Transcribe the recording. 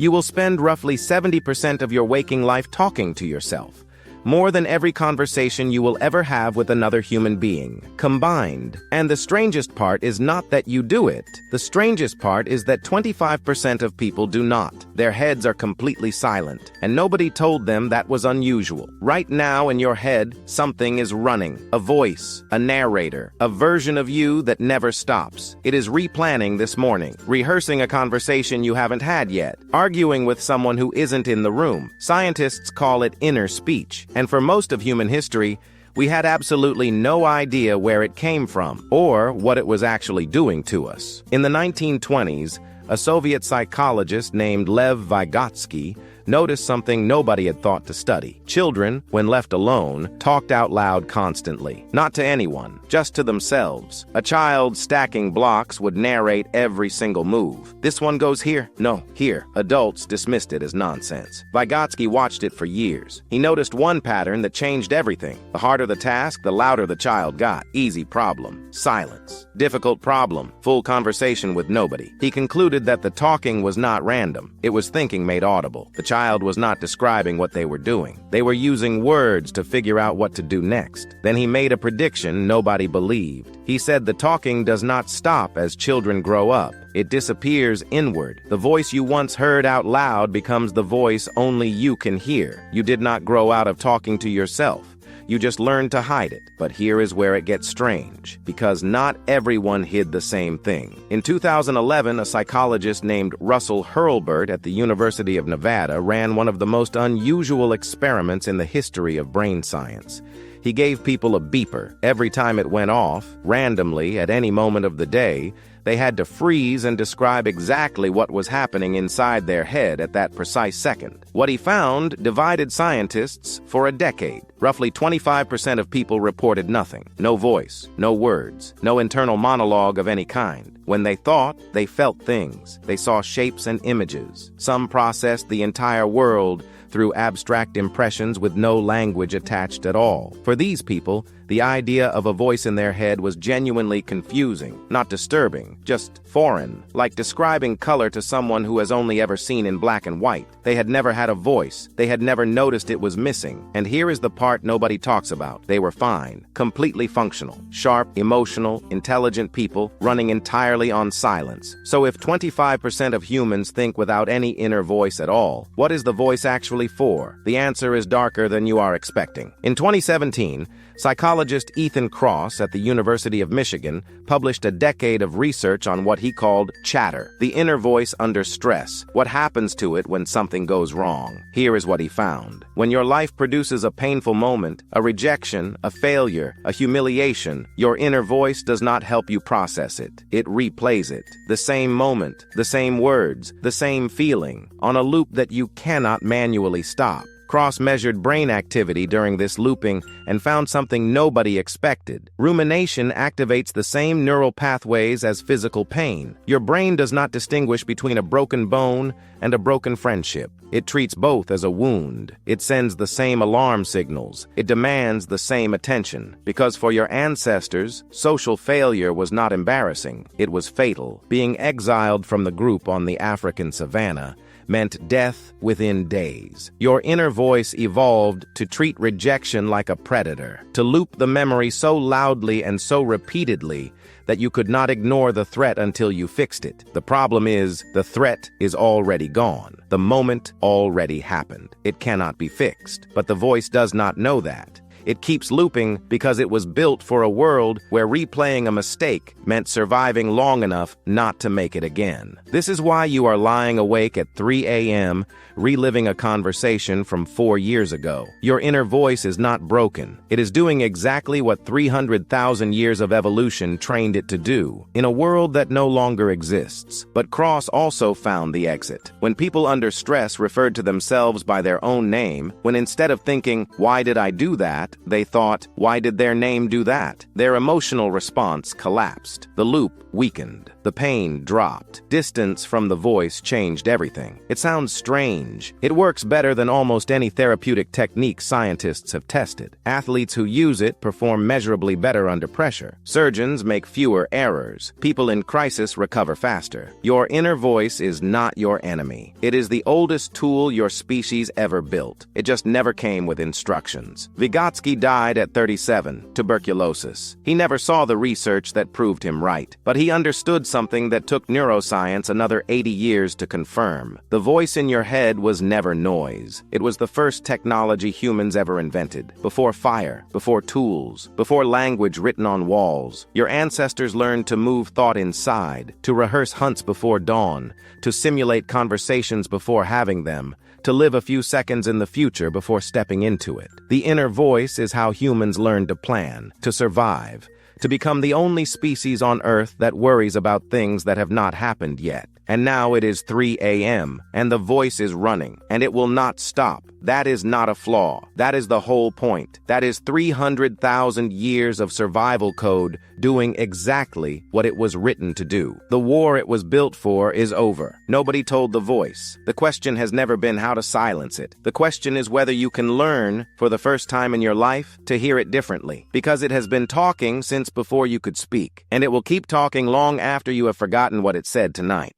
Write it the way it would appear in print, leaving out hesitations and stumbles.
You will spend roughly 70% of your waking life talking to yourself, more than every conversation you will ever have with another human being, combined. And the strangest part is not that you do it. The strangest part is that 25% of people do not. Their heads are completely silent, and nobody told them that was unusual. Right now in your head, something is running. A voice, a narrator, a version of you that never stops. It is replanning this morning, rehearsing a conversation you haven't had yet, arguing with someone who isn't in the room. Scientists call it inner speech. And for most of human history, we had absolutely no idea where it came from or what it was actually doing to us. In the 1920s, a Soviet psychologist named Lev Vygotsky noticed something nobody had thought to study. Children, when left alone, talked out loud constantly. Not to anyone, just to themselves. A child stacking blocks would narrate every single move. This one goes here, no, here. Adults dismissed it as nonsense. Vygotsky watched it for years. He noticed one pattern that changed everything. The harder the task, the louder the child got. Easy problem, silence. Difficult problem, full conversation with nobody. He concluded that the talking was not random. It was thinking made audible. The child was not describing what they were doing. They were using words to figure out what to do next. Then he made a prediction nobody believed. He said the talking does not stop as children grow up. It disappears inward. The voice you once heard out loud becomes the voice only you can hear. You did not grow out of talking to yourself. You just learned to hide it. But here is where it gets strange, because not everyone hid the same thing. In 2011, a psychologist named Russell Hurlburt at the University of Nevada ran one of the most unusual experiments in the history of brain science. He gave people a beeper. Every time it went off, randomly, at any moment of the day, they had to freeze and describe exactly what was happening inside their head at that precise second. What he found divided scientists for a decade. Roughly 25% of people reported nothing. No voice, no words, no internal monologue of any kind. When they thought, they felt things. They saw shapes and images. Some processed the entire world through abstract impressions with no language attached at all. For these people, the idea of a voice in their head was genuinely confusing, not disturbing, just foreign, like describing color to someone who has only ever seen in black and white. They had never had a voice. They had never noticed it was missing. And here is the part nobody talks about. They were fine, completely functional, sharp, emotional, intelligent people running entirely on silence. So if 25% of humans think without any inner voice at all, what is the voice actually for? The answer is darker than you are expecting. In 2017, psychologist Ethan Kross at the University of Michigan published a decade of research on what he called chatter, the inner voice under stress, what happens to it when something goes wrong. Here is what he found. When your life produces a painful moment, a rejection, a failure, a humiliation, your inner voice does not help you process it. It replays it. The same moment, the same words, the same feeling, on a loop that you cannot manually stop. Kross measured brain activity during this looping and found something nobody expected. Rumination activates the same neural pathways as physical pain. Your brain does not distinguish between a broken bone and a broken friendship. It treats both as a wound. It sends the same alarm signals. It demands the same attention. Because for your ancestors, social failure was not embarrassing. It was fatal. Being exiled from the group on the African savanna meant death within days. Your inner voice evolved to treat rejection like a predator, to loop the memory so loudly and so repeatedly that you could not ignore the threat until you fixed it. The problem is, the threat is already gone. The moment already happened. It cannot be fixed. But the voice does not know that. It keeps looping because it was built for a world where replaying a mistake meant surviving long enough not to make it again. This is why you are lying awake at 3 a.m., reliving a conversation from 4 years ago. Your inner voice is not broken. It is doing exactly what 300,000 years of evolution trained it to do, in a world that no longer exists. But Kross also found the exit. When people under stress referred to themselves by their own name, when instead of thinking, "Why did I do that?" they thought, "Why did their name do that?" their emotional response collapsed. The loop weakened. The The pain dropped. Distance from the voice changed everything. It sounds strange. It works better than almost any therapeutic technique scientists have tested. Athletes who use it perform measurably better under pressure. Surgeons make fewer errors. People in crisis recover faster. Your inner voice is not your enemy. It is the oldest tool your species ever built. It just never came with instructions. Vygotsky died at 37, tuberculosis. He never saw the research that proved him right, but he understood something that took neuroscience another 80 years to confirm. The voice in your head was never noise. It was the first technology humans ever invented. Before fire, before tools, before language written on walls, your ancestors learned to move thought inside, to rehearse hunts before dawn, to simulate conversations before having them, to live a few seconds in the future before stepping into it. The inner voice is how humans learn to plan, to survive, to become the only species on Earth that worries about things that have not happened yet. And now it is 3 a.m., and the voice is running, and it will not stop. That is not a flaw. That is the whole point. That is 300,000 years of survival code doing exactly what it was written to do. The war it was built for is over. Nobody told the voice. The question has never been how to silence it. The question is whether you can learn, for the first time in your life, to hear it differently. Because it has been talking since before you could speak, and it will keep talking long after you have forgotten what it said tonight.